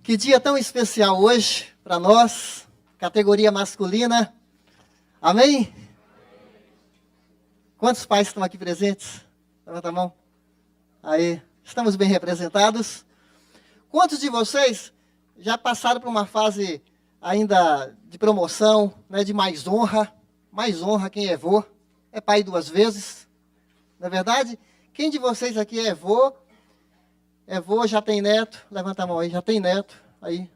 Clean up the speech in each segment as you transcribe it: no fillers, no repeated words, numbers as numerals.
Que dia tão especial hoje para nós, categoria masculina. Amém? Quantos pais estão aqui presentes? Levanta a mão. Aí, estamos bem representados. Quantos de vocês já passaram por uma fase ainda de promoção, né, de mais honra? Mais honra quem é vô, é pai 2 vezes. Não é verdade? Quem de vocês aqui é vô, já tem neto? Levanta a mão aí, já tem neto. Aí.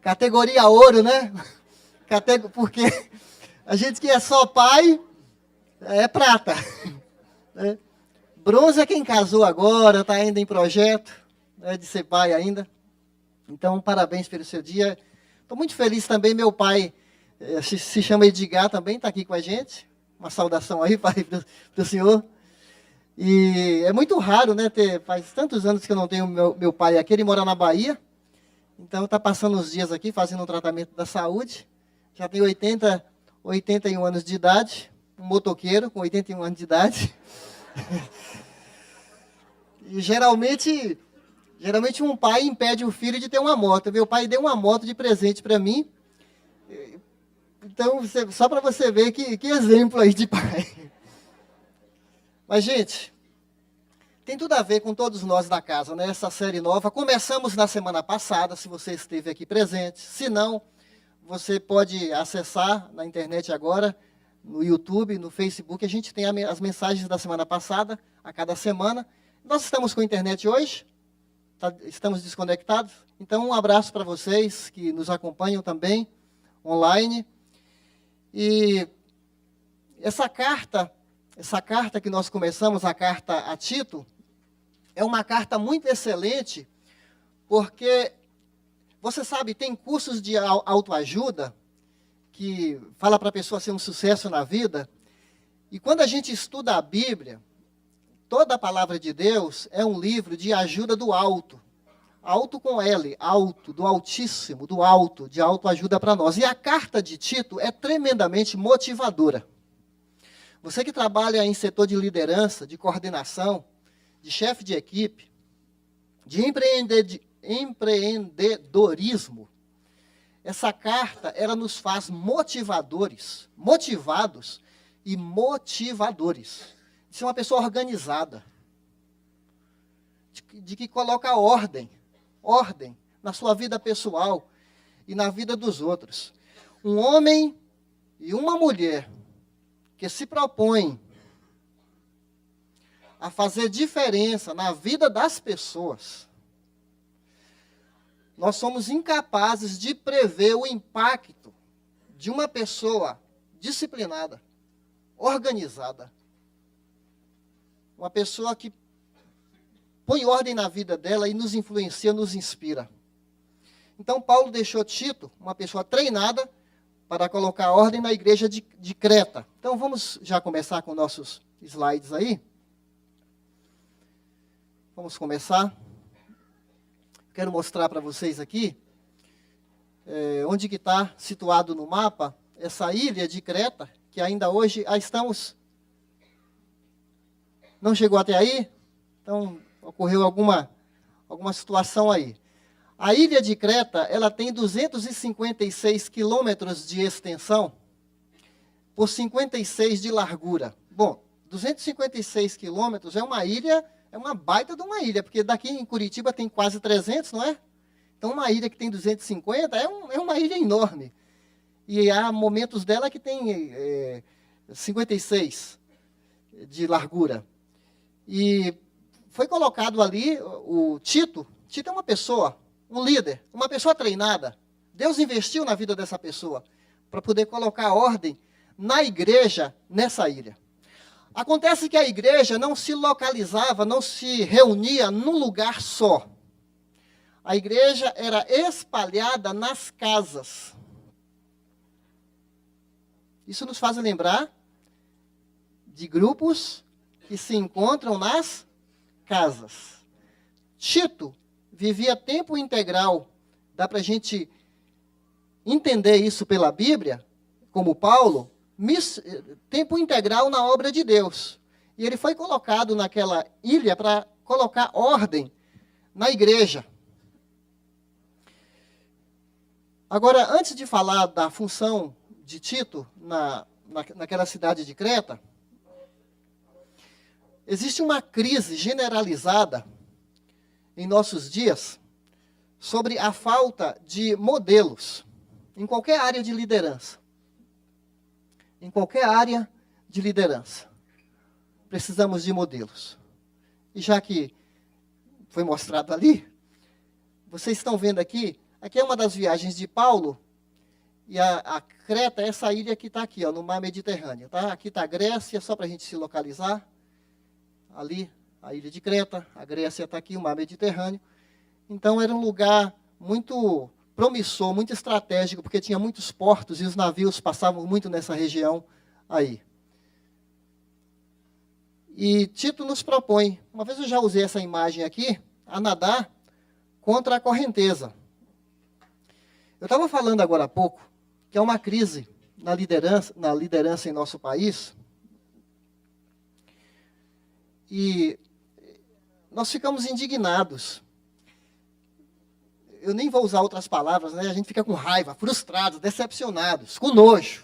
Categoria ouro, né? Porque a gente que é só pai, é prata. Né? Bronze é quem casou agora, está ainda em projeto, né, de ser pai ainda. Então, parabéns pelo seu dia. Estou muito feliz também, meu pai se chama Edgar também, está aqui com a gente. Uma saudação aí, pai, para o senhor. E é muito raro, né, faz tantos anos que eu não tenho meu pai aqui, ele mora na Bahia. Então, está passando uns dias aqui, fazendo um tratamento da saúde. Já tem 81 anos de idade, um motoqueiro com 81 anos de idade. E geralmente um pai impede o filho de ter uma moto. Meu pai deu uma moto de presente para mim. Então, só para você ver que exemplo aí de pai. Mas, gente, tem tudo a ver com todos nós da casa, né? Essa série nova. Começamos na semana passada, se você esteve aqui presente. Se não, você pode acessar na internet agora, no YouTube, no Facebook. A gente tem as mensagens da semana passada, a cada semana. Nós estamos com a internet hoje, estamos desconectados. Então, um abraço para vocês que nos acompanham também, online. E essa carta que nós começamos, a carta a Tito, é uma carta muito excelente, porque, você sabe, tem cursos de autoajuda, que fala para a pessoa ser um sucesso na vida, e quando a gente estuda a Bíblia, toda a palavra de Deus é um livro de ajuda do alto. Alto com L, alto, do altíssimo, do alto, de autoajuda para nós. E a carta de Tito é tremendamente motivadora. Você que trabalha em setor de liderança, de coordenação, de chefe de equipe, de empreendedorismo, essa carta, ela nos faz motivados e motivadores. De ser uma pessoa organizada, de que coloca ordem na sua vida pessoal e na vida dos outros. Um homem e uma mulher que se propõem a fazer diferença na vida das pessoas, nós somos incapazes de prever o impacto de uma pessoa disciplinada, organizada, uma pessoa que põe ordem na vida dela e nos influencia, nos inspira. Então, Paulo deixou Tito, uma pessoa treinada, para colocar ordem na igreja de Creta. Então, vamos já começar com nossos slides aí. Vamos começar. Quero mostrar para vocês aqui, onde que está situado no mapa, essa ilha de Creta, que ainda hoje estamos... Não chegou até aí? Então, ocorreu alguma situação aí. A ilha de Creta, ela tem 256 quilômetros de extensão por 56 de largura. Bom, 256 quilômetros é uma ilha, é uma baita de uma ilha, porque daqui em Curitiba tem quase 300, não é? Então, uma ilha que tem 250 é uma ilha enorme. E há momentos dela que tem 56 de largura. E foi colocado ali o Tito. Tito é uma pessoa, um líder, uma pessoa treinada. Deus investiu na vida dessa pessoa para poder colocar ordem na igreja nessa ilha. Acontece que a igreja não se localizava, não se reunia num lugar só. A igreja era espalhada nas casas. Isso nos faz lembrar de grupos que se encontram nas casas. Tito vivia tempo integral. Dá para a gente entender isso pela Bíblia, como Paulo, tempo integral na obra de Deus. E ele foi colocado naquela ilha para colocar ordem na igreja. Agora, antes de falar da função de Tito naquela cidade de Creta, existe uma crise generalizada em nossos dias sobre a falta de modelos em qualquer área de liderança. Em qualquer área de liderança. Precisamos de modelos. E já que foi mostrado ali, vocês estão vendo aqui é uma das viagens de Paulo, e a Creta é essa ilha que está aqui, ó, no mar Mediterrâneo. Tá? Aqui está a Grécia, só para a gente se localizar. Ali, a ilha de Creta, a Grécia está aqui, o mar Mediterrâneo. Então era um lugar muito promissor, muito estratégico, porque tinha muitos portos e os navios passavam muito nessa região aí. E Tito nos propõe, uma vez eu já usei essa imagem aqui, a nadar contra a correnteza. Eu estava falando agora há pouco que é uma crise na liderança em nosso país. E nós ficamos indignados. Eu nem vou usar outras palavras, né? A gente fica com raiva, frustrados, decepcionados, com nojo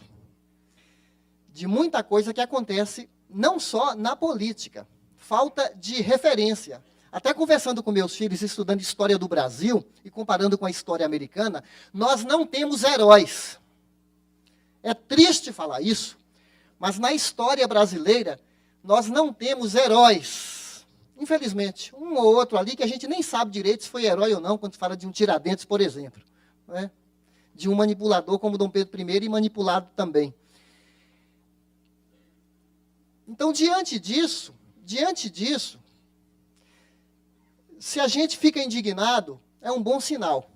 de muita coisa que acontece não só na política. Falta de referência. Até conversando com meus filhos, estudando história do Brasil e comparando com a história americana, nós não temos heróis. É triste falar isso, mas na história brasileira, nós não temos heróis. Infelizmente, um ou outro ali que a gente nem sabe direito se foi herói ou não, quando se fala de um Tiradentes, por exemplo. Né? De um manipulador como Dom Pedro I e manipulado também. Então, diante disso, se a gente fica indignado, é um bom sinal.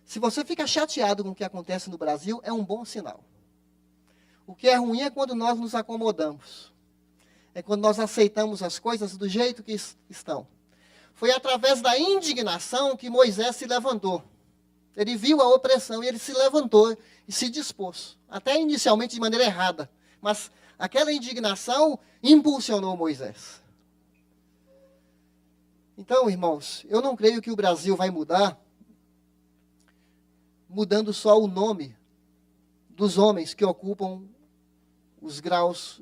Se você fica chateado com o que acontece no Brasil, é um bom sinal. O que é ruim é quando nós nos acomodamos. É quando nós aceitamos as coisas do jeito que estão. Foi através da indignação que Moisés se levantou. Ele viu a opressão e ele se levantou e se dispôs. Até inicialmente de maneira errada. Mas aquela indignação impulsionou Moisés. Então, irmãos, eu não creio que o Brasil vai mudar mudando só o nome dos homens que ocupam os graus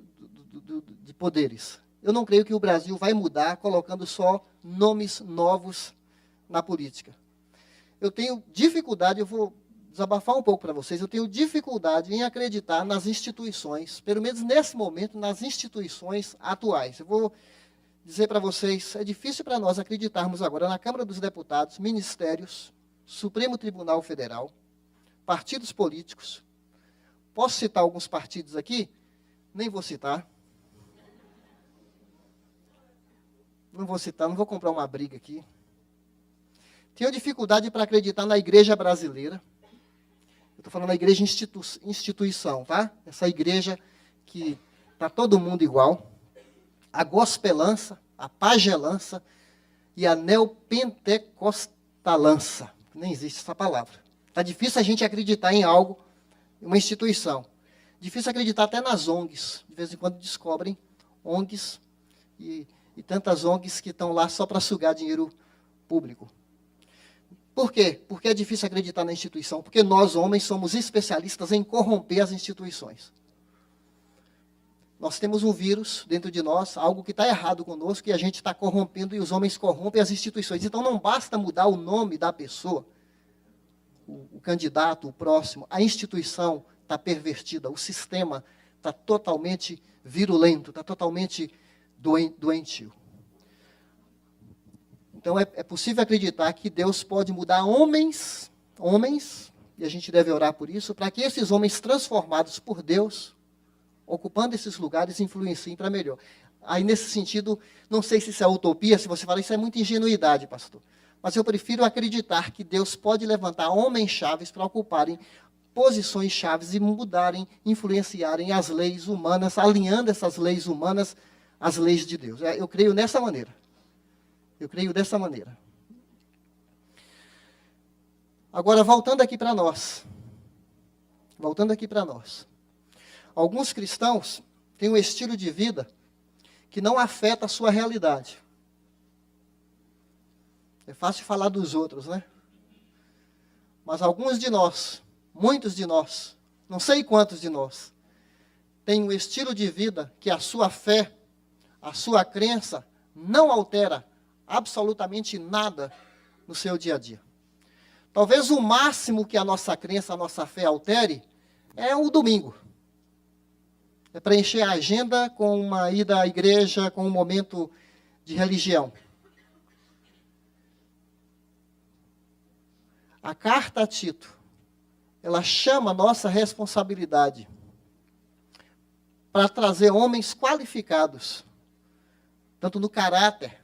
de poderes. Eu não creio que o Brasil vai mudar colocando só nomes novos na política. Eu tenho dificuldade, eu vou desabafar um pouco para vocês, eu tenho dificuldade em acreditar nas instituições, pelo menos nesse momento, nas instituições atuais. Eu vou dizer para vocês, é difícil para nós acreditarmos agora na Câmara dos Deputados, ministérios, Supremo Tribunal Federal, partidos políticos. Posso citar alguns partidos aqui? Nem vou citar. Não vou citar, não vou comprar uma briga aqui. Tenho dificuldade para acreditar na igreja brasileira. Eu estou falando da igreja instituição, tá? Essa igreja que está todo mundo igual. A gospelança, a pagelança e a neopentecostalança. Nem existe essa palavra. Está difícil a gente acreditar em algo, uma instituição. Difícil acreditar até nas ONGs. De vez em quando descobrem ONGs e tantas ONGs que estão lá só para sugar dinheiro público. Por quê? Porque é difícil acreditar na instituição. Porque nós, homens, somos especialistas em corromper as instituições. Nós temos um vírus dentro de nós, algo que está errado conosco, e a gente está corrompendo, e os homens corrompem as instituições. Então não basta mudar o nome da pessoa, o candidato, o próximo, a instituição está pervertida, o sistema está totalmente virulento, está totalmente doentio. Então é possível acreditar que Deus pode mudar homens, e a gente deve orar por isso, para que esses homens transformados por Deus, ocupando esses lugares, influenciem para melhor. Aí nesse sentido, não sei se isso é utopia, se você fala isso é muita ingenuidade, pastor. Mas eu prefiro acreditar que Deus pode levantar homens chaves para ocuparem posições chaves e mudarem, influenciarem as leis humanas, alinhando essas leis humanas às leis de Deus. Eu creio nessa maneira. Eu creio dessa maneira. Agora, voltando aqui para nós. Alguns cristãos têm um estilo de vida que não afeta a sua realidade. É fácil falar dos outros, né? Mas alguns de nós, muitos de nós, não sei quantos de nós, têm um estilo de vida que a sua fé, a sua crença, não altera absolutamente nada no seu dia a dia. Talvez o máximo que a nossa crença, a nossa fé altere é o domingo. É preencher a agenda com uma ida à igreja, com um momento de religião. A carta a Tito, ela chama a nossa responsabilidade para trazer homens qualificados, tanto no caráter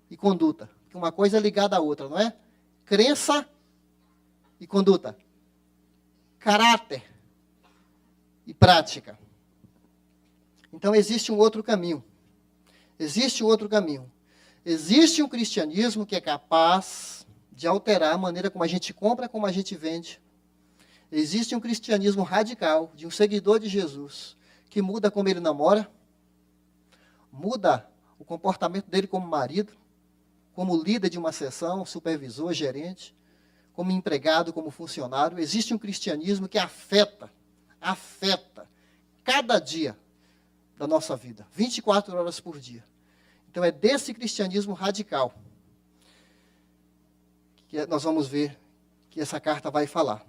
e conduta. Que uma coisa é ligada à outra, não é? Crença e conduta. Caráter e prática. Então existe um outro caminho. Existe um outro caminho. Existe um cristianismo que é capaz de alterar a maneira como a gente compra, como a gente vende. Existe um cristianismo radical, de um seguidor de Jesus, que muda como ele namora, muda o comportamento dele como marido, como líder de uma seção, supervisor, gerente, como empregado, como funcionário. Existe um cristianismo que afeta cada dia da nossa vida, 24 horas por dia. Então é desse cristianismo radical que nós vamos ver que essa carta vai falar.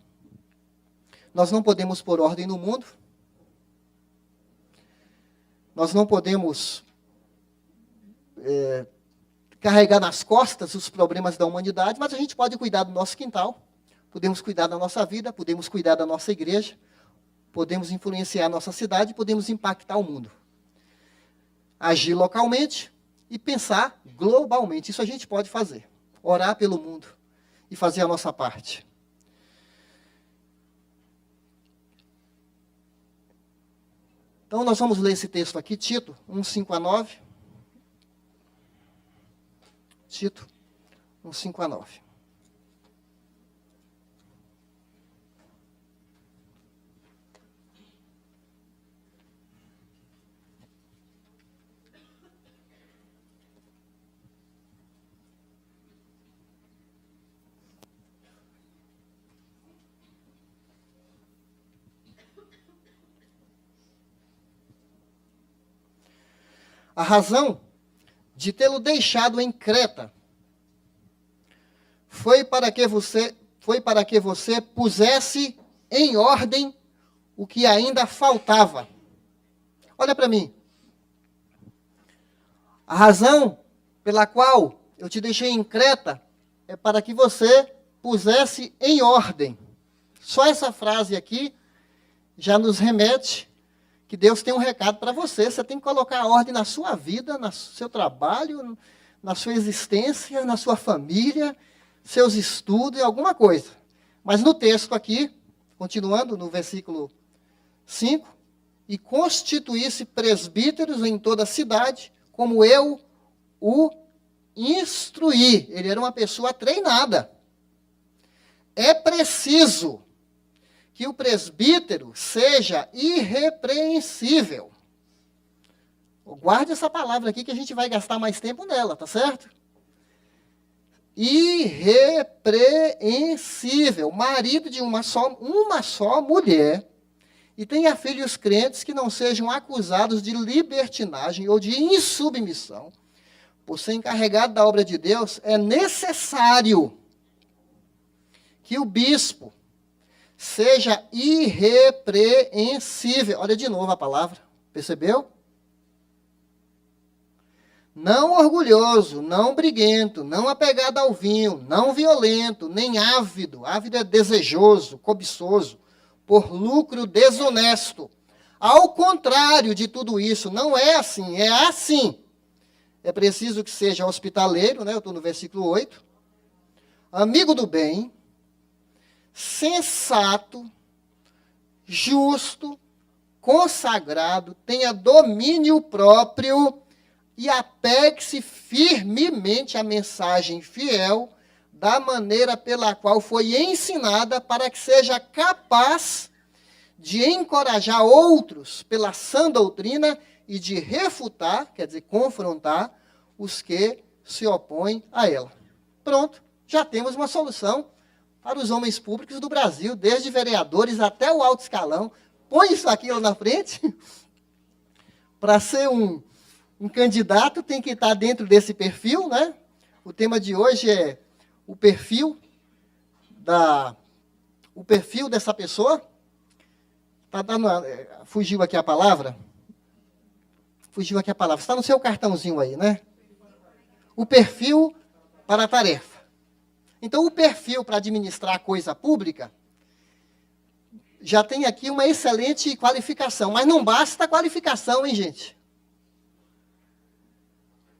Nós não podemos pôr ordem no mundo. Nós não podemos carregar nas costas os problemas da humanidade, mas a gente pode cuidar do nosso quintal, podemos cuidar da nossa vida, podemos cuidar da nossa igreja, podemos influenciar a nossa cidade, podemos impactar o mundo. Agir localmente e pensar globalmente. Isso a gente pode fazer. Orar pelo mundo e fazer a nossa parte. Então, nós vamos ler esse texto aqui, Tito 1, 5 a 9. Tito 1, 5 a 9. A razão de tê-lo deixado em Creta foi para que você pusesse em ordem o que ainda faltava. Olha para mim. A razão pela qual eu te deixei em Creta é para que você pusesse em ordem. Só essa frase aqui já nos remete que Deus tem um recado para você. Você tem que colocar a ordem na sua vida, no seu trabalho, na sua existência, na sua família, seus estudos, alguma coisa. Mas no texto aqui, continuando no versículo 5, e constituísse presbíteros em toda a cidade, como eu o instruí. Ele era uma pessoa treinada. É preciso que o presbítero seja irrepreensível. Guarde essa palavra aqui que a gente vai gastar mais tempo nela, tá certo? Irrepreensível, marido de uma só mulher, e tenha filhos crentes que não sejam acusados de libertinagem ou de insubmissão. Por ser encarregado da obra de Deus, é necessário que o bispo seja irrepreensível. Olha de novo a palavra, percebeu? Não orgulhoso, não briguento, não apegado ao vinho, não violento, nem ávido. Ávido é desejoso, cobiçoso, por lucro desonesto. Ao contrário de tudo isso, não é assim, é assim. É preciso que seja hospitaleiro, né? Eu estou no versículo 8. Amigo do bem, sensato, justo, consagrado, tenha domínio próprio e apegue-se firmemente à mensagem fiel da maneira pela qual foi ensinada, para que seja capaz de encorajar outros pela sã doutrina e de refutar, quer dizer, confrontar, os que se opõem a ela. Pronto, já temos uma solução para os homens públicos do Brasil, desde vereadores até o alto escalão. Põe isso aqui lá na frente. Para ser um candidato, tem que estar dentro desse perfil, né? O tema de hoje é o perfil dessa pessoa. Fugiu aqui a palavra? Fugiu aqui a palavra. Está no seu cartãozinho aí, né? O perfil para a tarefa. Então, o perfil para administrar a coisa pública já tem aqui uma excelente qualificação. Mas não basta a qualificação, hein, gente?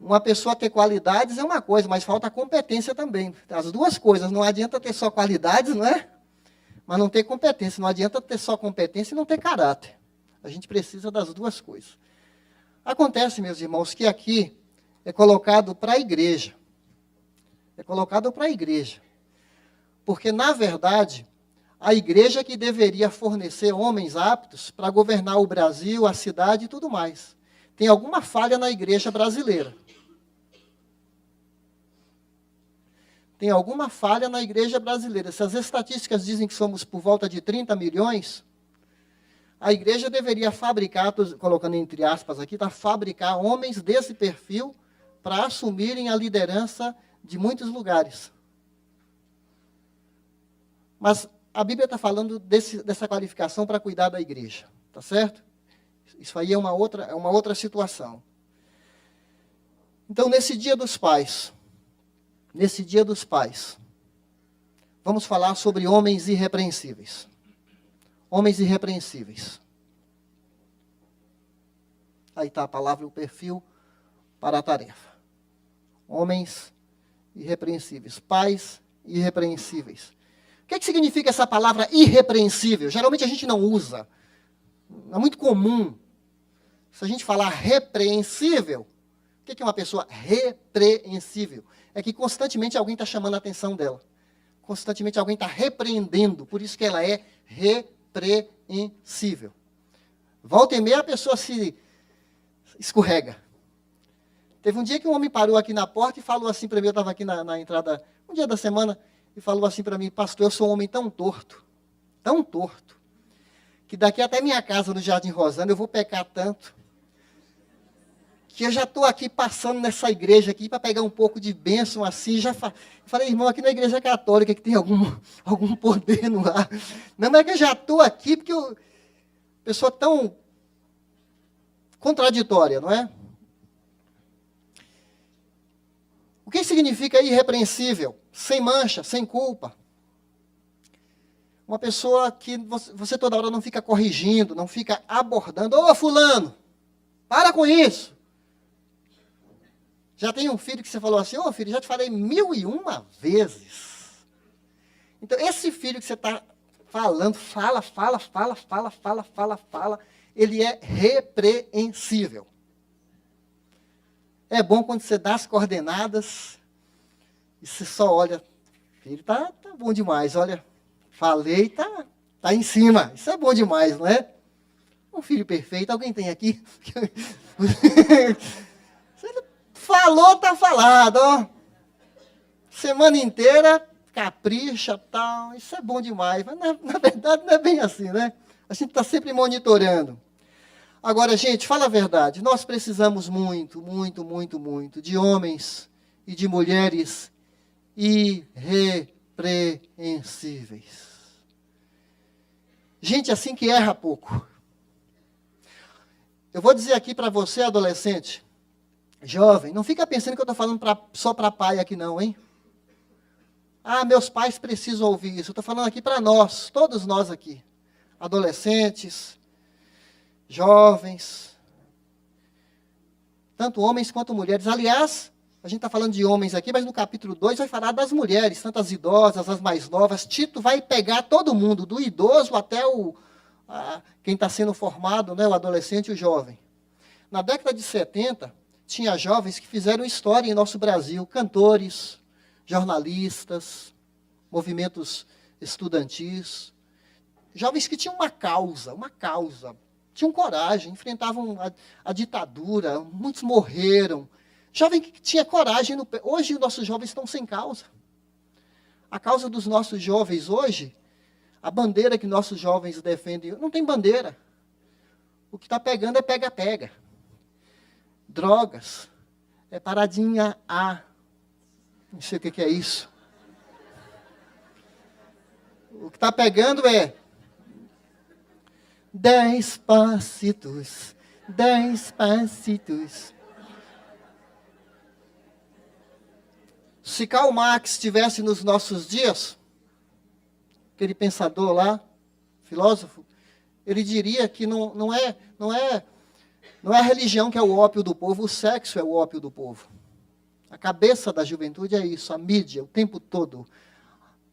Uma pessoa ter qualidades é uma coisa, mas falta competência também. As duas coisas. Não adianta ter só qualidades, não é? Mas não ter competência. Não adianta ter só competência e não ter caráter. A gente precisa das duas coisas. Acontece, meus irmãos, que aqui é colocado para a igreja. É colocado para a igreja. Porque, na verdade, a igreja que deveria fornecer homens aptos para governar o Brasil, a cidade e tudo mais. Tem alguma falha na igreja brasileira. Tem alguma falha na igreja brasileira. Se as estatísticas dizem que somos por volta de 30 milhões, a igreja deveria fabricar, estou colocando entre aspas aqui, fabricar homens desse perfil para assumirem a liderança de muitos lugares. Mas a Bíblia está falando dessa qualificação para cuidar da igreja, tá certo? Isso aí é uma outra situação. Então, nesse Dia dos Pais, vamos falar sobre homens irrepreensíveis. Homens irrepreensíveis. Aí está a palavra, o perfil para a tarefa. Homens irrepreensíveis. Pais irrepreensíveis. O que significa essa palavra irrepreensível? Geralmente a gente não usa. É muito comum. Se a gente falar repreensível, o que é uma pessoa repreensível? É que constantemente alguém está chamando a atenção dela. Constantemente alguém está repreendendo. Por isso que ela é repreensível. Volta e meia a pessoa se escorrega. Teve um dia que um homem parou aqui na porta e falou assim para mim, eu estava aqui na entrada, um dia da semana, e falou assim para mim, pastor, eu sou um homem tão torto, que daqui até minha casa no Jardim Rosana eu vou pecar tanto, que eu já estou aqui passando nessa igreja aqui para pegar um pouco de bênção assim, falei, irmão, aqui na igreja católica que tem algum poder no ar. Não, mas é que eu já estou aqui porque pessoa tão contraditória, não é? O que significa irrepreensível? Sem mancha, sem culpa. Uma pessoa que você toda hora não fica corrigindo, não fica abordando. Ô, fulano, para com isso. Já tem um filho que você falou assim, ô filho, já te falei 1001 vezes. Então, esse filho que você está falando, fala, ele é repreensível. É bom quando você dá as coordenadas e você só olha, filho, tá bom demais, olha, falei, tá em cima. Isso é bom demais, não é? Um filho perfeito, alguém tem aqui? Você falou, tá falado, ó. Semana inteira, capricha, tal, isso é bom demais. Mas na verdade não é bem assim, né? A gente está sempre monitorando. Agora, gente, fala a verdade, nós precisamos muito de homens e de mulheres irrepreensíveis. Gente assim que erra pouco. Eu vou dizer aqui para você, adolescente, jovem, não fica pensando que eu estou falando só para pai aqui não, hein? Ah, meus pais precisam ouvir isso. Eu estou falando aqui para nós, todos nós aqui, adolescentes, jovens, tanto homens quanto mulheres. Aliás, a gente está falando de homens aqui, mas no capítulo 2 vai falar das mulheres, tanto as idosas, as mais novas. Tito vai pegar todo mundo, do idoso até quem está sendo formado, né, o adolescente e o jovem. Na década de 70, tinha jovens que fizeram história em nosso Brasil, cantores, jornalistas, movimentos estudantis, jovens que tinham uma causa, tinham coragem, enfrentavam a ditadura, muitos morreram. Jovem que tinha coragem. Hoje, os nossos jovens estão sem causa. A causa dos nossos jovens hoje, a bandeira que nossos jovens defendem, não tem bandeira. O que está pegando é pega-pega. Drogas. É paradinha A. Não sei o que é isso. O que está pegando é 10 passitos, 10 passitos. Se Karl Marx estivesse nos nossos dias, aquele pensador lá, filósofo, ele diria que não é a religião que é o ópio do povo, o sexo é o ópio do povo. A cabeça da juventude é isso, a mídia, o tempo todo.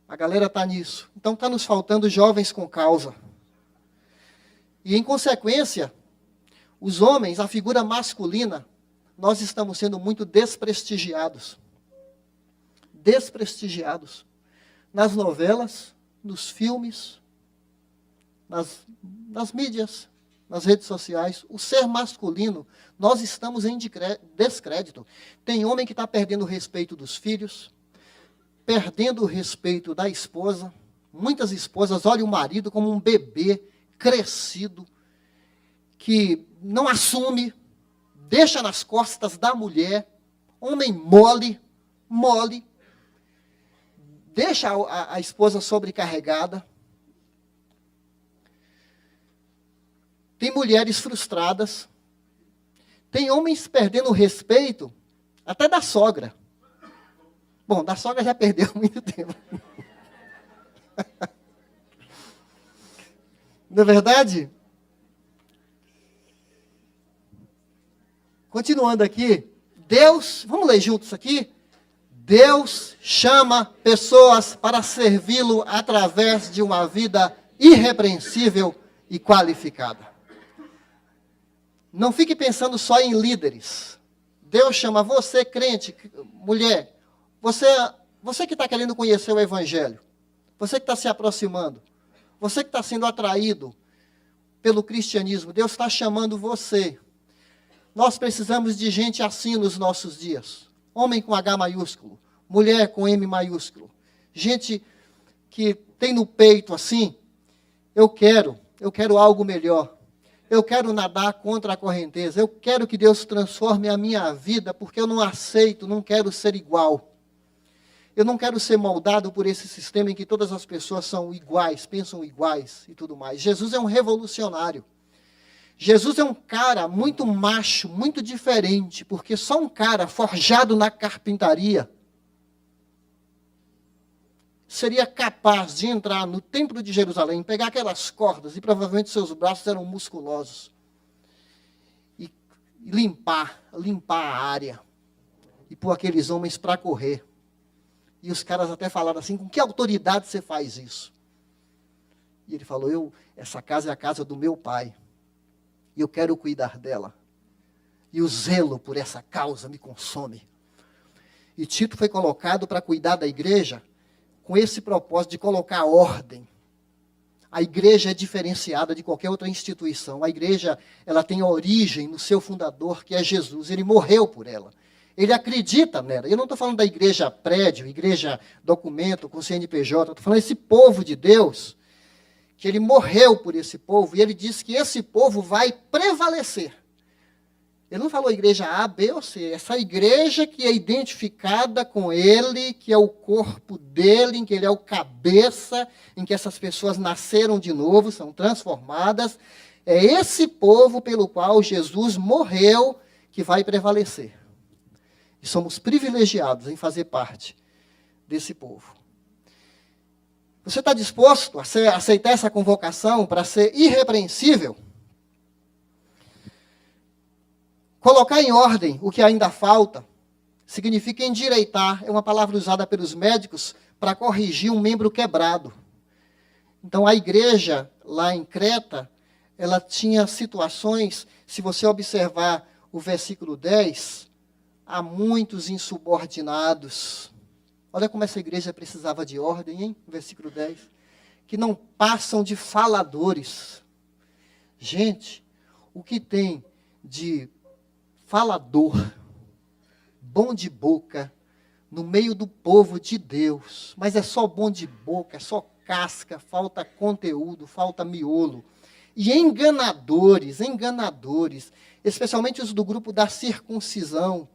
A galera está nisso. Então está nos faltando jovens com causa. E em consequência, os homens, a figura masculina, nós estamos sendo muito desprestigiados. Desprestigiados. Nas novelas, nos filmes, nas mídias, nas redes sociais. O ser masculino, nós estamos em descrédito. Tem homem que está perdendo o respeito dos filhos, perdendo o respeito da esposa. Muitas esposas olham o marido como um bebê crescido, que não assume, deixa nas costas da mulher, homem mole, deixa a esposa sobrecarregada. Tem mulheres frustradas, tem homens perdendo o respeito até da sogra. Bom, da sogra já perdeu há muito tempo. Não é verdade? Continuando aqui, Deus, vamos ler juntos aqui? Deus chama pessoas para servi-lo através de uma vida irrepreensível e qualificada. Não fique pensando só em líderes. Deus chama você, crente, mulher, você que está querendo conhecer o Evangelho, você que está se aproximando, você que está sendo atraído pelo cristianismo, Deus está chamando você. Nós precisamos de gente assim nos nossos dias. Homem com H maiúsculo, mulher com M maiúsculo. Gente que tem no peito assim, eu quero algo melhor. Eu quero nadar contra a correnteza. Eu quero que Deus transforme a minha vida, porque eu não aceito, não quero ser igual. Eu não quero ser moldado por esse sistema em que todas as pessoas são iguais, pensam iguais e tudo mais. Jesus é um revolucionário. Jesus é um cara muito macho, muito diferente, porque só um cara forjado na carpintaria seria capaz de entrar no templo de Jerusalém, pegar aquelas cordas, e provavelmente seus braços eram musculosos, e limpar a área, e pôr aqueles homens para correr. E os caras até falaram assim, com que autoridade você faz isso? E ele falou, essa casa é a casa do meu pai, e eu quero cuidar dela. E o zelo por essa causa me consome. E Tito foi colocado para cuidar da igreja, com esse propósito de colocar ordem. A igreja é diferenciada de qualquer outra instituição. A igreja, ela tem origem no seu fundador, que é Jesus. Ele morreu por ela. Ele acredita nela. Eu não estou falando da igreja prédio, igreja documento, com CNPJ. Estou falando desse povo de Deus, que ele morreu por esse povo. E ele disse que esse povo vai prevalecer. Ele não falou igreja A, B ou C. Essa igreja que é identificada com ele, que é o corpo dele, em que ele é o cabeça, em que essas pessoas nasceram de novo, são transformadas. É esse povo pelo qual Jesus morreu que vai prevalecer. E somos privilegiados em fazer parte desse povo. Você está disposto a aceitar essa convocação para ser irrepreensível? Colocar em ordem o que ainda falta significa endireitar, é uma palavra usada pelos médicos para corrigir um membro quebrado. Então, a igreja lá em Creta, ela tinha situações, se você observar o versículo 10, há muitos insubordinados. Olha como essa igreja precisava de ordem, hein? Versículo 10. Que não passam de faladores. Gente, o que tem de falador, bom de boca, no meio do povo de Deus, mas é só bom de boca, é só casca, falta conteúdo, falta miolo. E enganadores, especialmente os do grupo da circuncisão,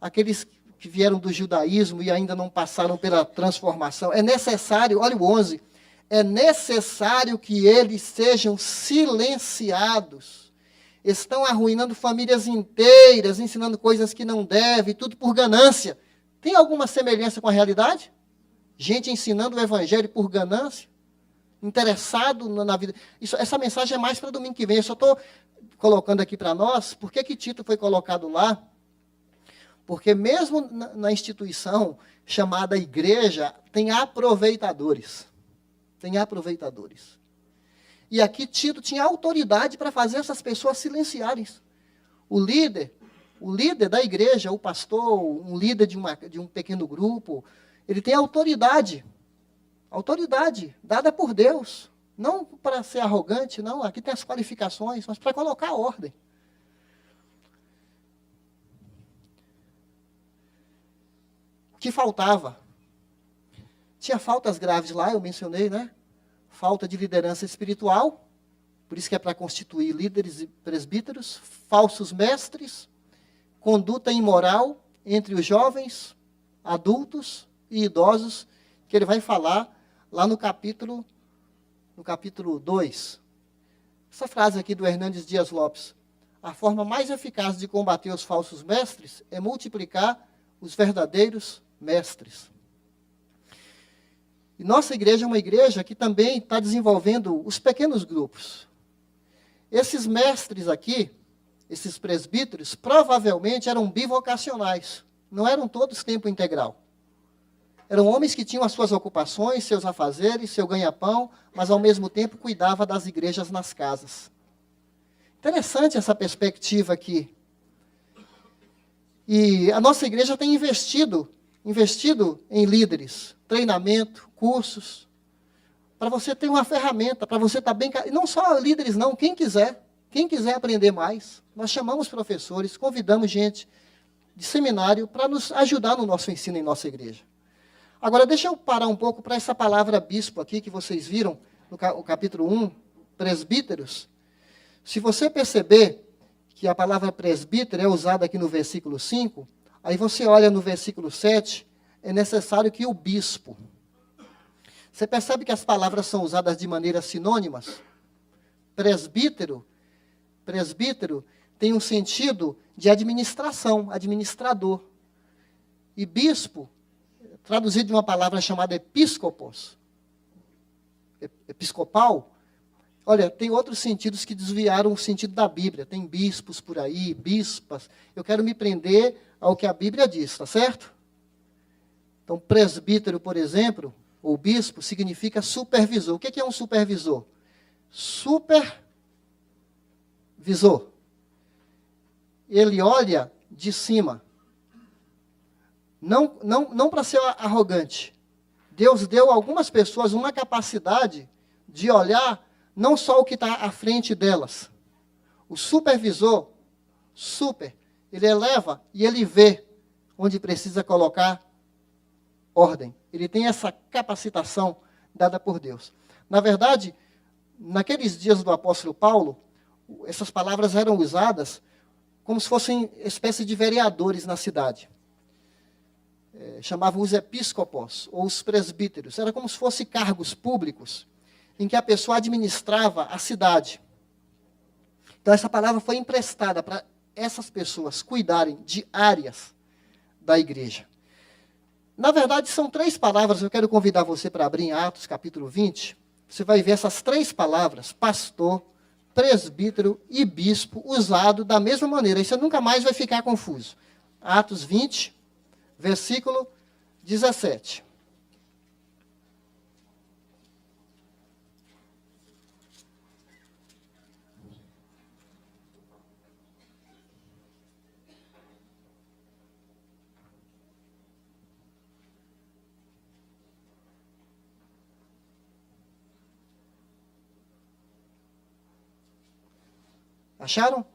aqueles que vieram do judaísmo e ainda não passaram pela transformação. É necessário, olha o 11, é necessário que eles sejam silenciados. Estão arruinando famílias inteiras, ensinando coisas que não devem, tudo por ganância. Tem alguma semelhança com a realidade? Gente ensinando o evangelho por ganância? Interessado na vida. Essa mensagem é mais para domingo que vem. Eu só estou colocando aqui para nós. Por que Tito foi colocado lá? Porque mesmo na instituição chamada igreja, tem aproveitadores. Tem aproveitadores. E aqui Tito tinha autoridade para fazer essas pessoas silenciarem. O líder da igreja, o pastor, um líder de um pequeno grupo, ele tem autoridade dada por Deus, não para ser arrogante, não, aqui tem as qualificações, mas para colocar ordem. O que faltava? Tinha faltas graves lá, eu mencionei, né? Falta de liderança espiritual, por isso que é para constituir líderes e presbíteros, falsos mestres, conduta imoral entre os jovens, adultos e idosos, que ele vai falar lá no capítulo 2. Essa frase aqui do Hernandes Dias Lopes. A forma mais eficaz de combater os falsos mestres é multiplicar os verdadeiros mestres. E nossa igreja é uma igreja que também está desenvolvendo os pequenos grupos. Esses mestres aqui, esses presbíteros, provavelmente eram bivocacionais. Não eram todos tempo integral. Eram homens que tinham as suas ocupações, seus afazeres, seu ganha-pão, mas ao mesmo tempo cuidava das igrejas nas casas. Interessante essa perspectiva aqui. E a nossa igreja tem investido em líderes, treinamento, cursos, para você ter uma ferramenta, para você estar bem... E não só líderes não, quem quiser aprender mais. Nós chamamos professores, convidamos gente de seminário para nos ajudar no nosso ensino em nossa igreja. Agora, deixa eu parar um pouco para essa palavra bispo aqui, que vocês viram no capítulo 1, presbíteros. Se você perceber que a palavra presbítero é usada aqui no versículo 5, aí você olha no versículo 7, é necessário que o bispo. Você percebe que as palavras são usadas de maneiras sinônimas? Presbítero tem um sentido de administração, administrador. E bispo, traduzido de uma palavra chamada episcopos, episcopal, olha, tem outros sentidos que desviaram o sentido da Bíblia. Tem bispos por aí, bispas. Eu quero me prender ao que a Bíblia diz, tá certo? Então, presbítero, por exemplo, ou bispo, significa supervisor. O que é um supervisor? Supervisor. Ele olha de cima. Não para ser arrogante. Deus deu a algumas pessoas uma capacidade de olhar não só o que está à frente delas. O supervisor, ele eleva e ele vê onde precisa colocar ordem. Ele tem essa capacitação dada por Deus. Na verdade, naqueles dias do apóstolo Paulo, essas palavras eram usadas como se fossem espécie de vereadores na cidade. Chamavam os episcopos, ou os presbíteros. Era como se fossem cargos públicos, em que a pessoa administrava a cidade. Então, essa palavra foi emprestada para essas pessoas cuidarem de áreas da igreja. Na verdade, são 3 palavras, eu quero convidar você para abrir em Atos, capítulo 20. Você vai ver essas 3 palavras, pastor, presbítero e bispo, usado da mesma maneira. Aí você nunca mais vai ficar confuso. Atos 20, versículo 17. Acharam?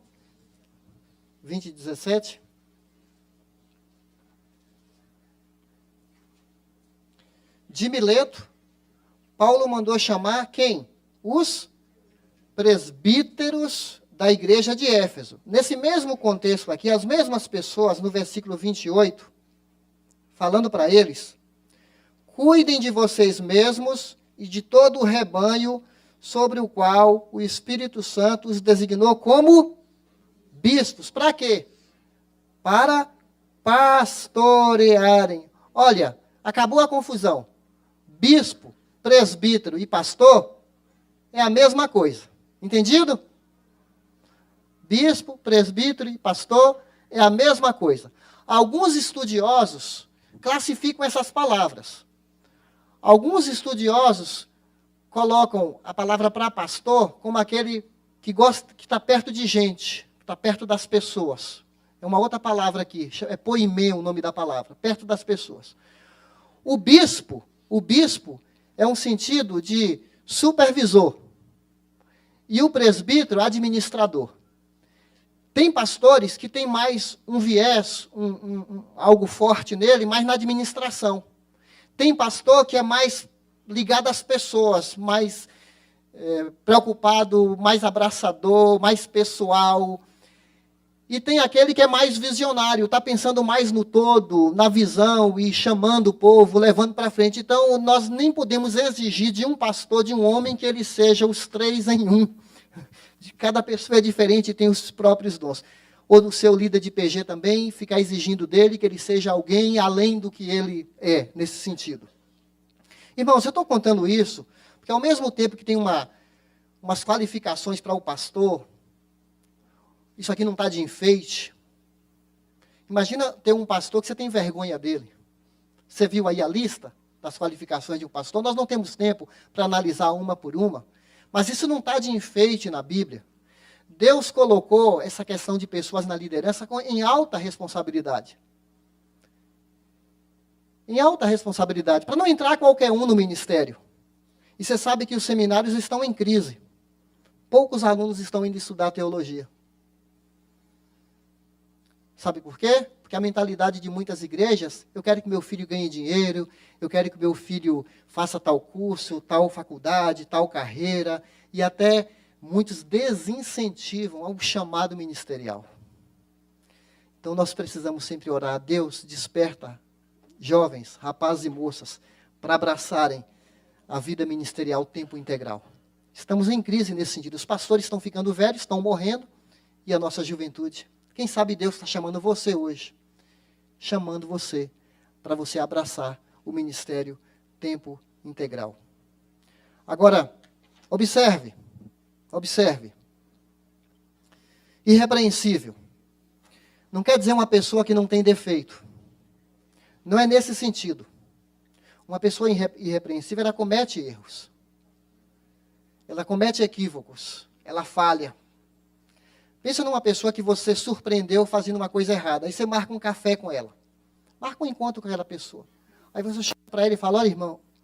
20 e 17. De Mileto, Paulo mandou chamar quem? Os presbíteros da igreja de Éfeso. Nesse mesmo contexto aqui, as mesmas pessoas, no versículo 28, falando para eles, cuidem de vocês mesmos e de todo o rebanho sobre o qual o Espírito Santo os designou como bispos. Para quê? Para pastorearem. Olha, acabou a confusão. Bispo, presbítero e pastor é a mesma coisa. Entendido? Bispo, presbítero e pastor é a mesma coisa. Alguns estudiosos classificam essas palavras. Alguns estudiosos colocam a palavra para pastor como aquele que gosta, que está perto de gente, que está perto das pessoas. É uma outra palavra aqui, é poimê o nome da palavra, perto das pessoas. O bispo é um sentido de supervisor. E o presbítero, administrador. Tem pastores que têm mais um viés, algo forte nele, mais na administração. Tem pastor que é mais ligado às pessoas, mais preocupado, mais abraçador, mais pessoal. E tem aquele que é mais visionário, está pensando mais no todo, na visão e chamando o povo, levando para frente. Então, nós nem podemos exigir de um pastor, de um homem, que ele seja os três em um. Cada pessoa é diferente e tem os próprios dons. Ou do seu líder de PG também, ficar exigindo dele que ele seja alguém além do que ele é, nesse sentido. Irmãos, eu estou contando isso, porque ao mesmo tempo que tem umas qualificações para o pastor, isso aqui não está de enfeite. Imagina ter um pastor que você tem vergonha dele. Você viu aí a lista das qualificações de um pastor? Nós não temos tempo para analisar uma por uma. Mas isso não está de enfeite na Bíblia. Deus colocou essa questão de pessoas na liderança em alta responsabilidade. Em alta responsabilidade. Para não entrar qualquer um no ministério. E você sabe que os seminários estão em crise. Poucos alunos estão indo estudar teologia. Sabe por quê? Porque a mentalidade de muitas igrejas, eu quero que meu filho ganhe dinheiro, eu quero que meu filho faça tal curso, tal faculdade, tal carreira, e até muitos desincentivam ao chamado ministerial. Então nós precisamos sempre orar, Deus desperta jovens, rapazes e moças, para abraçarem a vida ministerial tempo integral. Estamos em crise nesse sentido, os pastores estão ficando velhos, estão morrendo, e a nossa juventude. Quem sabe Deus está chamando você hoje, chamando você para você abraçar o ministério tempo integral. Agora, observe. Irrepreensível. Não quer dizer uma pessoa que não tem defeito. Não é nesse sentido. Uma pessoa irrepreensível, ela comete erros. Ela comete equívocos. Ela falha. Pensa numa pessoa que você surpreendeu fazendo uma coisa errada. Aí você marca um café com ela. Marca um encontro com aquela pessoa. Aí você chega para ela e fala,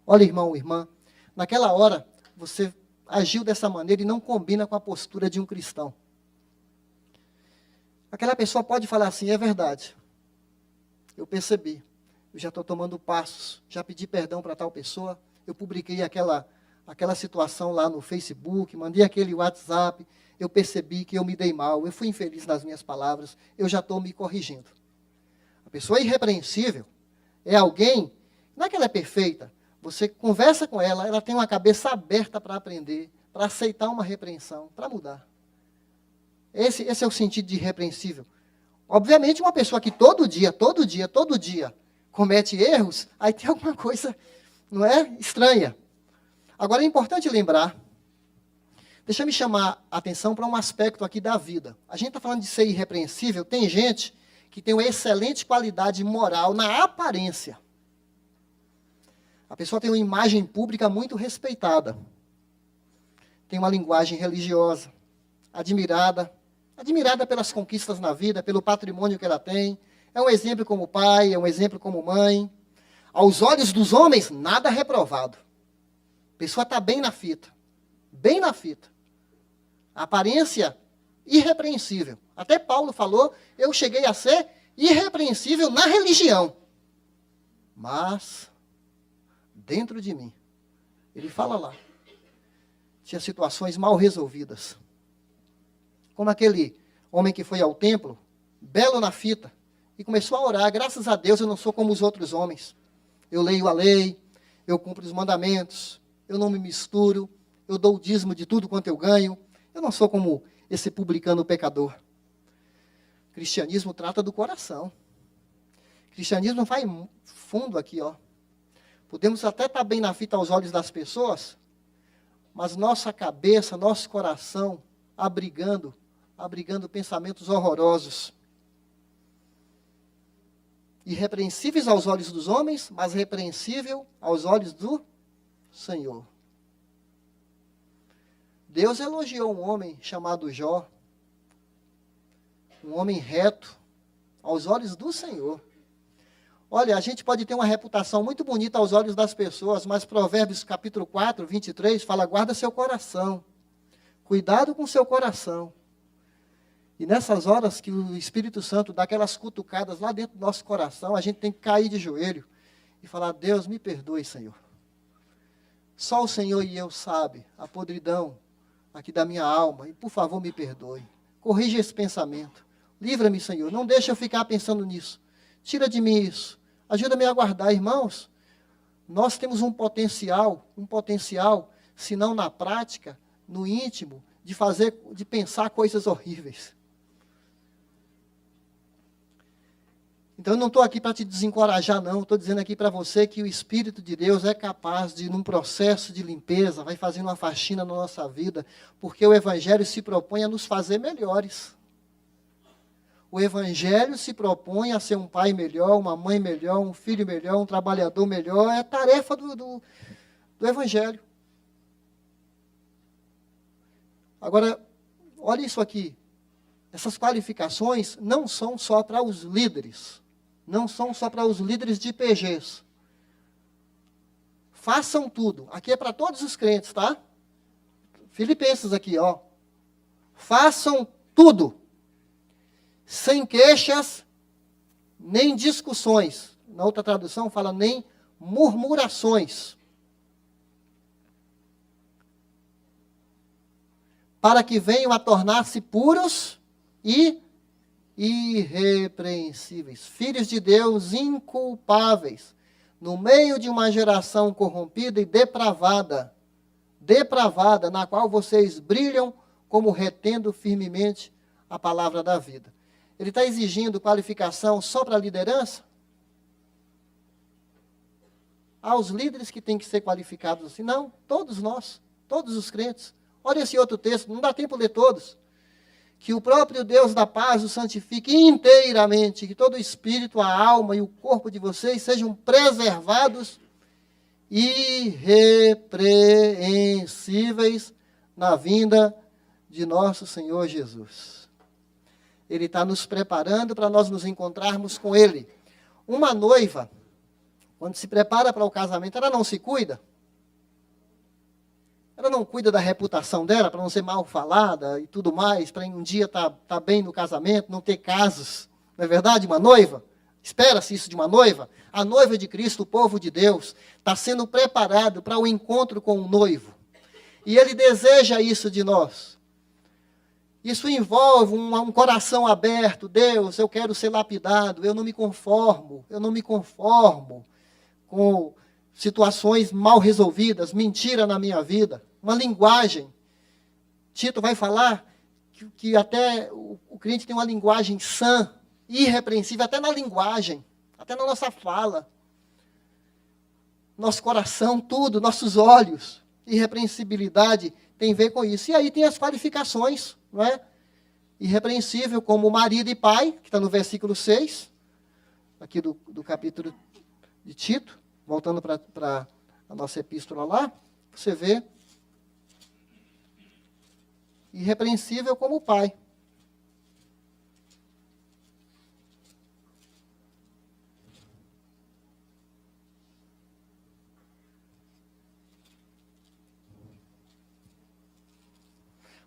olha irmão, irmã, naquela hora você agiu dessa maneira e não combina com a postura de um cristão. Aquela pessoa pode falar assim, é verdade. Eu percebi. Eu já estou tomando passos. Já pedi perdão para tal pessoa. Eu publiquei aquela situação lá no Facebook, mandei aquele WhatsApp. Eu percebi que eu me dei mal, eu fui infeliz nas minhas palavras, eu já estou me corrigindo. A pessoa irrepreensível é alguém, não é que ela é perfeita, você conversa com ela, ela tem uma cabeça aberta para aprender, para aceitar uma repreensão, para mudar. Esse é o sentido de irrepreensível. Obviamente, uma pessoa que todo dia comete erros, aí tem alguma coisa, não é? Estranha. Agora, é importante lembrar, deixa eu me chamar a atenção para um aspecto aqui da vida. A gente está falando de ser irrepreensível, tem gente que tem uma excelente qualidade moral na aparência. A pessoa tem uma imagem pública muito respeitada. Tem uma linguagem religiosa, admirada pelas conquistas na vida, pelo patrimônio que ela tem. É um exemplo como pai, é um exemplo como mãe. Aos olhos dos homens, nada reprovado. A pessoa está bem na fita. Bem na fita. A aparência irrepreensível. Até Paulo falou, eu cheguei a ser irrepreensível na religião. Mas, dentro de mim, ele fala lá, tinha situações mal resolvidas. Como aquele homem que foi ao templo, belo na fita, e começou a orar, graças a Deus eu não sou como os outros homens. Eu leio a lei, eu cumpro os mandamentos, eu não me misturo, eu dou o dízimo de tudo quanto eu ganho. Eu não sou como esse publicano pecador. O cristianismo trata do coração. O cristianismo vai fundo aqui, ó. Podemos até estar bem na fita aos olhos das pessoas, mas nossa cabeça, nosso coração, abrigando pensamentos horrorosos. Irrepreensíveis aos olhos dos homens, mas repreensível aos olhos do Senhor. Deus elogiou um homem chamado Jó, um homem reto, aos olhos do Senhor. Olha, a gente pode ter uma reputação muito bonita aos olhos das pessoas, mas Provérbios capítulo 4, 23, fala, guarda seu coração, cuidado com seu coração. E nessas horas que o Espírito Santo dá aquelas cutucadas lá dentro do nosso coração, a gente tem que cair de joelho e falar, Deus, me perdoe, Senhor. Só o Senhor e eu sabe a podridão aqui da minha alma, e por favor me perdoe. Corrija esse pensamento. Livra-me, Senhor. Não deixa eu ficar pensando nisso. Tira de mim isso. Ajuda-me a guardar, irmãos. Nós temos um potencial, se não na prática, no íntimo, de pensar coisas horríveis. Então eu não estou aqui para te desencorajar, não. Estou dizendo aqui para você que o Espírito de Deus é capaz de, num processo de limpeza, vai fazendo uma faxina na nossa vida, porque o Evangelho se propõe a nos fazer melhores. O Evangelho se propõe a ser um pai melhor, uma mãe melhor, um filho melhor, um trabalhador melhor. É a tarefa do Evangelho. Agora, olha isso aqui. Essas qualificações não são só para os líderes. Não são só para os líderes de PGs. Façam tudo. Aqui é para todos os crentes, tá? Filipenses aqui, ó. Façam tudo. Sem queixas, nem discussões. Na outra tradução fala nem murmurações. Para que venham a tornar-se puros e irrepreensíveis, filhos de Deus inculpáveis, no meio de uma geração corrompida e depravada, na qual vocês brilham como retendo firmemente a palavra da vida. Ele está exigindo qualificação só para a liderança? Há os líderes que têm que ser qualificados assim? Não, todos nós, todos os crentes. Olha esse outro texto, não dá tempo de ler todos. Que o próprio Deus da paz os santifique inteiramente, que todo o espírito, a alma e o corpo de vocês sejam preservados irrepreensíveis na vinda de nosso Senhor Jesus. Ele está nos preparando para nós nos encontrarmos com Ele. Uma noiva, quando se prepara para o casamento, ela não se cuida? Ela não cuida da reputação dela, para não ser mal falada e tudo mais, para um dia estar bem no casamento, não ter casos. Não é verdade? Uma noiva? Espera-se isso de uma noiva? A noiva de Cristo, o povo de Deus, está sendo preparado para o encontro com o noivo. E Ele deseja isso de nós. Isso envolve um coração aberto. Deus, eu quero ser lapidado, eu não me conformo com situações mal resolvidas, mentira na minha vida. Uma linguagem. Tito vai falar que até o crente tem uma linguagem sã, irrepreensível, até na linguagem, até na nossa fala. Nosso coração, tudo, nossos olhos. Irrepreensibilidade tem a ver com isso. E aí tem as qualificações, não é? Irrepreensível como marido e pai, que está no versículo 6, aqui do capítulo de Tito, voltando para a nossa epístola lá, você vê, irrepreensível como pai.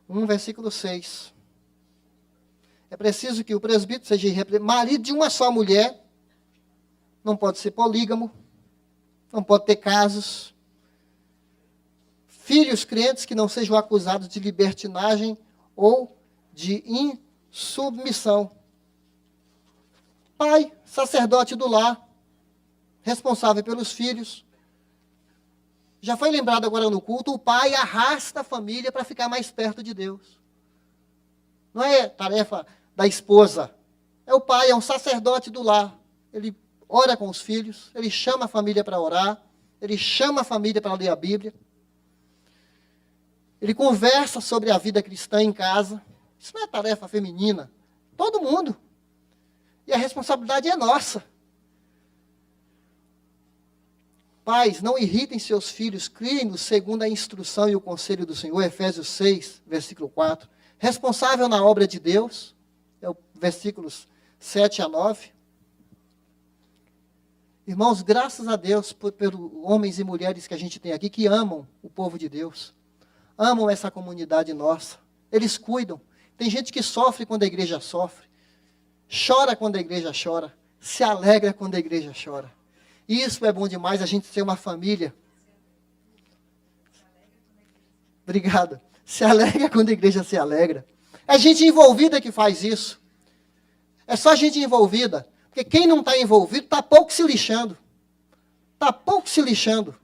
Versículo 6. É preciso que o presbítero seja marido de uma só mulher, não pode ser polígamo, não pode ter casos. Filhos crentes que não sejam acusados de libertinagem ou de insubmissão. Pai, sacerdote do lar, responsável pelos filhos. Já foi lembrado agora no culto, o pai arrasta a família para ficar mais perto de Deus. Não é tarefa da esposa. É o pai, é um sacerdote do lar. Ele ora com os filhos, ele chama a família para orar, ele chama a família para ler a Bíblia. Ele conversa sobre a vida cristã em casa. Isso não é tarefa feminina. Todo mundo. E a responsabilidade é nossa. Pais, não irritem seus filhos, criem-nos segundo a instrução e o conselho do Senhor. Efésios 6, versículo 4. Responsável na obra de Deus. É o versículos 7 a 9. Irmãos, graças a Deus pelos homens e mulheres que a gente tem aqui que amam o povo de Deus. Amam essa comunidade nossa. Eles cuidam. Tem gente que sofre quando a igreja sofre. Chora quando a igreja chora. Se alegra quando a igreja chora. Isso é bom demais, a gente ser uma família. Obrigado. Se alegra quando a igreja se alegra. É gente envolvida que faz isso. É só gente envolvida. Porque quem não está envolvido está pouco se lixando. Está pouco se lixando.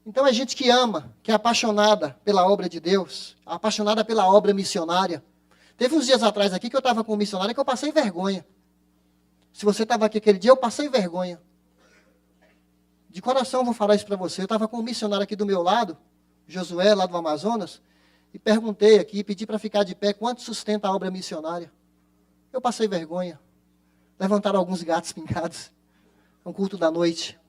Então é gente que ama, que é apaixonada pela obra de Deus, apaixonada pela obra missionária. Teve uns dias atrás aqui que eu estava com um missionário que eu passei vergonha. Se você estava aqui aquele dia, eu passei vergonha. De coração eu vou falar isso para você. Eu estava com um missionário aqui do meu lado, Josué, lá do Amazonas, e perguntei aqui, pedi para ficar de pé, quanto sustenta a obra missionária? Eu passei vergonha. Levantaram alguns gatos pingados. É um culto da noite.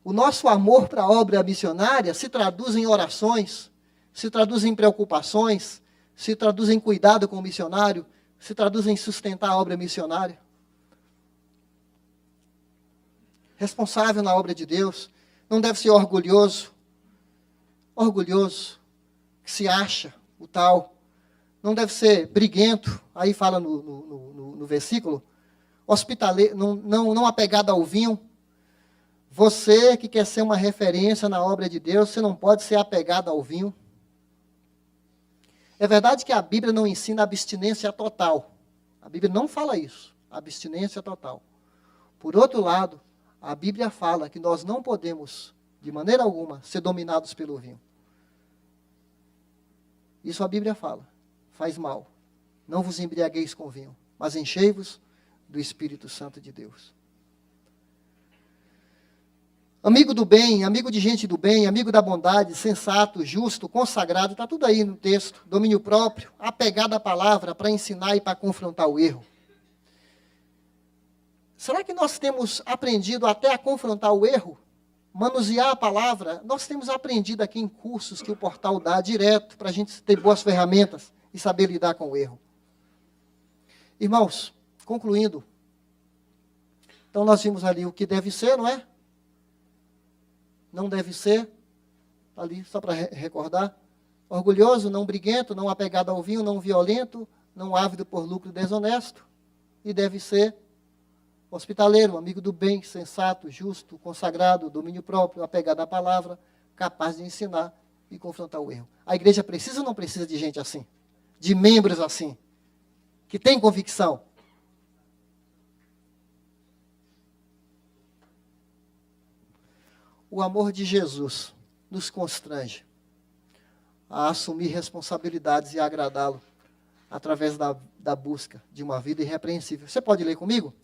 O nosso amor para a obra missionária se traduz em orações, se traduz em preocupações, se traduz em cuidado com o missionário, se traduz em sustentar a obra missionária. Responsável na obra de Deus, não deve ser orgulhoso, que se acha o tal. Não deve ser briguento, aí fala no versículo, hospitaleiro, não apegado ao vinho. Você que quer ser uma referência na obra de Deus, você não pode ser apegado ao vinho. É verdade que a Bíblia não ensina abstinência total. A Bíblia não fala isso, abstinência total. Por outro lado, a Bíblia fala que nós não podemos, de maneira alguma, ser dominados pelo vinho. Isso a Bíblia fala. Faz mal. Não vos embriagueis com vinho, mas enchei-vos do Espírito Santo de Deus. Amigo do bem, amigo de gente do bem, amigo da bondade, sensato, justo, consagrado, está tudo aí no texto. Domínio próprio, apegado à palavra para ensinar e para confrontar o erro. Será que nós temos aprendido até a confrontar o erro? Manusear a palavra? Nós temos aprendido aqui em cursos que o portal dá direto para a gente ter boas ferramentas e saber lidar com o erro. Irmãos, concluindo. Então nós vimos ali o que deve ser, não é? Não deve ser, ali só para recordar, orgulhoso, não briguento, não apegado ao vinho, não violento, não ávido por lucro desonesto, e deve ser hospitaleiro, amigo do bem, sensato, justo, consagrado, domínio próprio, apegado à palavra, capaz de ensinar e confrontar o erro. A igreja precisa ou não precisa de gente assim? De membros assim, que tem convicção? O amor de Jesus nos constrange a assumir responsabilidades e agradá-lo através da busca de uma vida irrepreensível. Você pode ler comigo?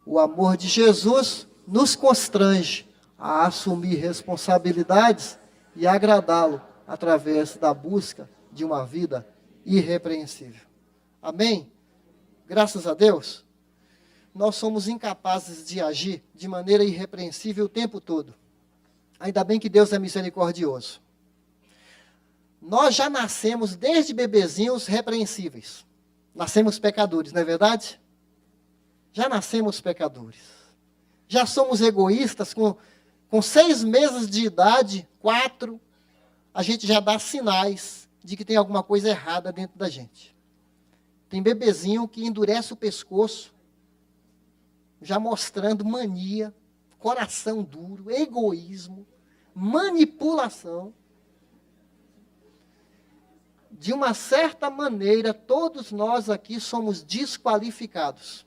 O amor de Jesus nos constrange a assumir responsabilidades e agradá-lo através da busca de uma vida irrepreensível. Amém? Graças a Deus, nós somos incapazes de agir de maneira irrepreensível o tempo todo. Ainda bem que Deus é misericordioso. Nós já nascemos desde bebezinhos repreensíveis. Nascemos pecadores, não é verdade? Já nascemos pecadores. Já somos egoístas com 6 meses de idade, 4, a gente já dá sinais de que tem alguma coisa errada dentro da gente. Tem bebezinho que endurece o pescoço, já mostrando mania, coração duro, egoísmo, manipulação. De uma certa maneira, todos nós aqui somos desqualificados.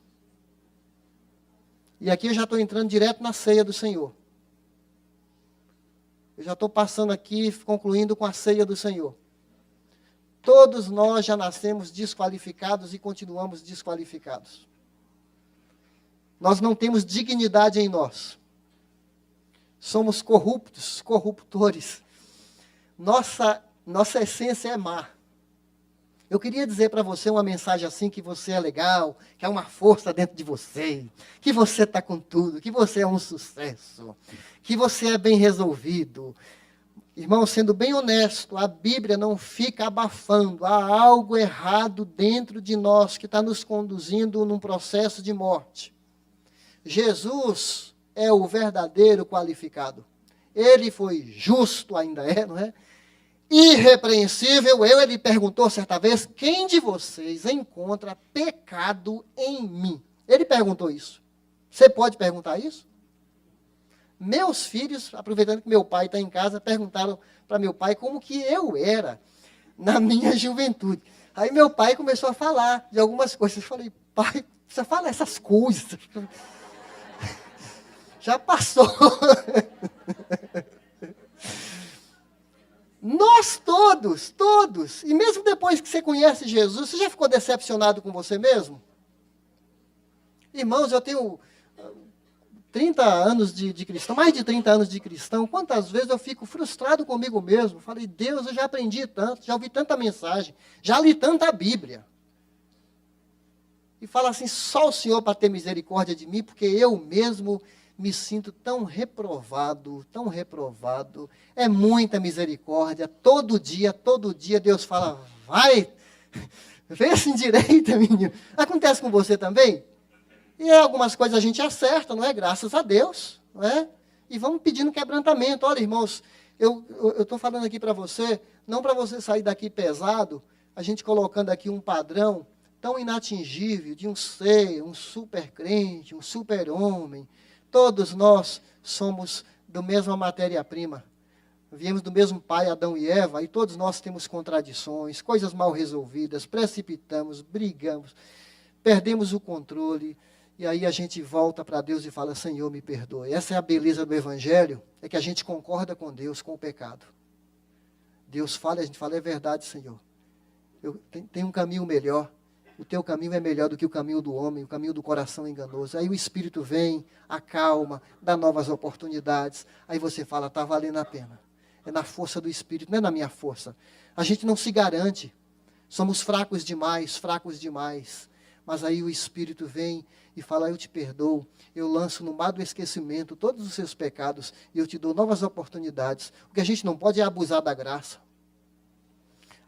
E aqui eu já estou entrando direto na ceia do Senhor. Eu já estou passando aqui, concluindo com a ceia do Senhor. Todos nós já nascemos desqualificados e continuamos desqualificados. Nós não temos dignidade em nós. Somos corruptos, corruptores. Nossa essência é má. Eu queria dizer para você uma mensagem assim, que você é legal, que há uma força dentro de você, que você está com tudo, que você é um sucesso, que você é bem resolvido. Irmão, sendo bem honesto, a Bíblia não fica abafando. Há algo errado dentro de nós que está nos conduzindo num processo de morte. Jesus é o verdadeiro qualificado. Ele foi justo, ainda é, não é? Irrepreensível. Ele perguntou certa vez: quem de vocês encontra pecado em mim? Ele perguntou isso. Você pode perguntar isso? Meus filhos, aproveitando que meu pai está em casa, perguntaram para meu pai como que eu era na minha juventude. Aí meu pai começou a falar de algumas coisas. Eu falei: pai, você fala essas coisas. Já passou. Nós todos, e mesmo depois que você conhece Jesus, você já ficou decepcionado com você mesmo? Irmãos, eu tenho 30 anos de cristão, mais de 30 anos de cristão. Quantas vezes eu fico frustrado comigo mesmo? Falei: Deus, eu já aprendi tanto, já ouvi tanta mensagem, já li tanta Bíblia. E fala assim: só o Senhor para ter misericórdia de mim, porque eu mesmo me sinto tão reprovado, tão reprovado. É muita misericórdia. Todo dia Deus fala: vai, vê assim direita, menino. Acontece com você também? E algumas coisas a gente acerta, não é? Graças a Deus, não é? E vamos pedindo quebrantamento. Olha, irmãos, eu estou falando aqui para você, não para você sair daqui pesado, a gente colocando aqui um padrão tão inatingível de um ser, um super crente, um super homem. Todos nós somos da mesma matéria-prima. Viemos do mesmo pai, Adão e Eva, e todos nós temos contradições, coisas mal resolvidas, precipitamos, brigamos, perdemos o controle, e aí a gente volta para Deus e fala: Senhor, me perdoe. Essa é a beleza do Evangelho, é que a gente concorda com Deus, com o pecado. Deus fala, a gente fala: é verdade, Senhor. Tem um caminho melhor. O teu caminho é melhor do que o caminho do homem, o caminho do coração enganoso. Aí o Espírito vem, acalma, dá novas oportunidades. Aí você fala: está valendo a pena. É na força do Espírito, não é na minha força. A gente não se garante. Somos fracos demais. Mas aí o Espírito vem e fala: eu te perdoo. Eu lanço no mar do esquecimento todos os seus pecados e eu te dou novas oportunidades. O que a gente não pode é abusar da graça.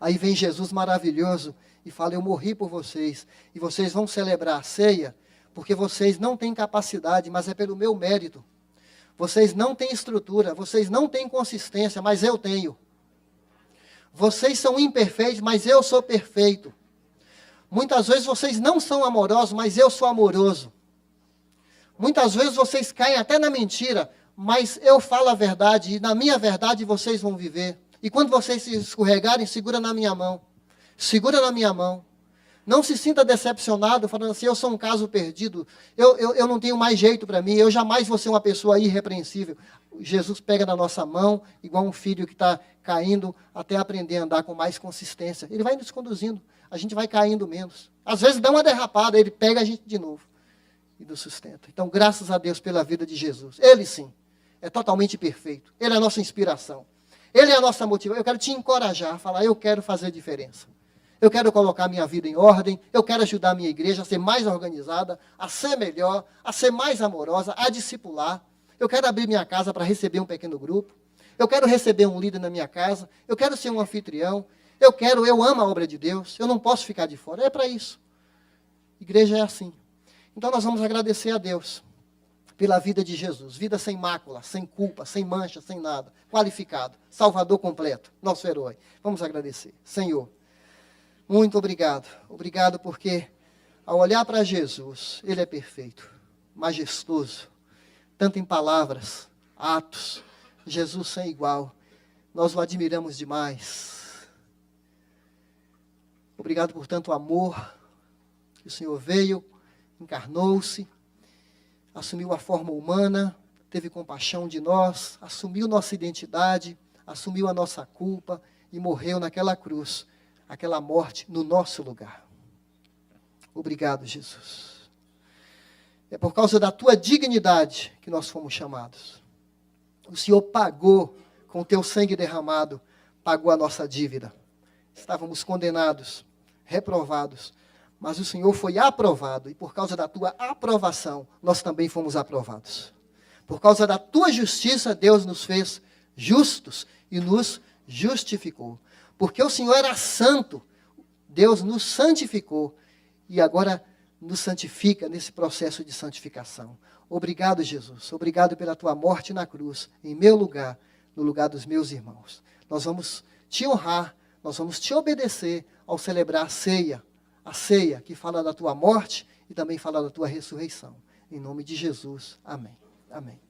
Aí vem Jesus maravilhoso e fala: eu morri por vocês, e vocês vão celebrar a ceia, porque vocês não têm capacidade, mas é pelo meu mérito. Vocês não têm estrutura, vocês não têm consistência, mas eu tenho. Vocês são imperfeitos, mas eu sou perfeito. Muitas vezes vocês não são amorosos, mas eu sou amoroso. Muitas vezes vocês caem até na mentira, mas eu falo a verdade, e na minha verdade vocês vão viver. E quando vocês se escorregarem, segura na minha mão. Segura na minha mão. Não se sinta decepcionado, falando assim: eu sou um caso perdido, eu não tenho mais jeito para mim, eu jamais vou ser uma pessoa irrepreensível. Jesus pega na nossa mão, igual um filho que está caindo, até aprender a andar com mais consistência. Ele vai nos conduzindo, a gente vai caindo menos. Às vezes dá uma derrapada, ele pega a gente de novo e nos sustenta. Então, graças a Deus pela vida de Jesus. Ele sim, é totalmente perfeito. Ele é a nossa inspiração. Ele é a nossa motivação. Eu quero te encorajar a falar: eu quero fazer diferença. Eu quero colocar minha vida em ordem, eu quero ajudar a minha igreja a ser mais organizada, a ser melhor, a ser mais amorosa, a discipular. Eu quero abrir minha casa para receber um pequeno grupo. Eu quero receber um líder na minha casa. Eu quero ser um anfitrião. Eu amo a obra de Deus. Eu não posso ficar de fora. É para isso. Igreja é assim. Então nós vamos agradecer a Deus pela vida de Jesus. Vida sem mácula, sem culpa, sem mancha, sem nada. Qualificado. Salvador completo. Nosso herói. Vamos agradecer. Senhor, muito obrigado. Obrigado porque, ao olhar para Jesus, Ele é perfeito, majestoso, tanto em palavras, atos. Jesus sem igual. Nós o admiramos demais. Obrigado por tanto amor. Que o Senhor veio, encarnou-se, assumiu a forma humana, teve compaixão de nós, assumiu nossa identidade, assumiu a nossa culpa e morreu naquela cruz, aquela morte no nosso lugar. Obrigado, Jesus. É por causa da tua dignidade que nós fomos chamados. O Senhor pagou com o teu sangue derramado, pagou a nossa dívida. Estávamos condenados, reprovados, mas o Senhor foi aprovado, e por causa da tua aprovação, nós também fomos aprovados. Por causa da tua justiça, Deus nos fez justos e nos justificou. Porque o Senhor era santo, Deus nos santificou, e agora nos santifica nesse processo de santificação. Obrigado, Jesus. Obrigado pela tua morte na cruz, em meu lugar, no lugar dos meus irmãos. Nós vamos te honrar, nós vamos te obedecer ao celebrar a ceia que fala da tua morte e também fala da tua ressurreição. Em nome de Jesus. Amém. Amém.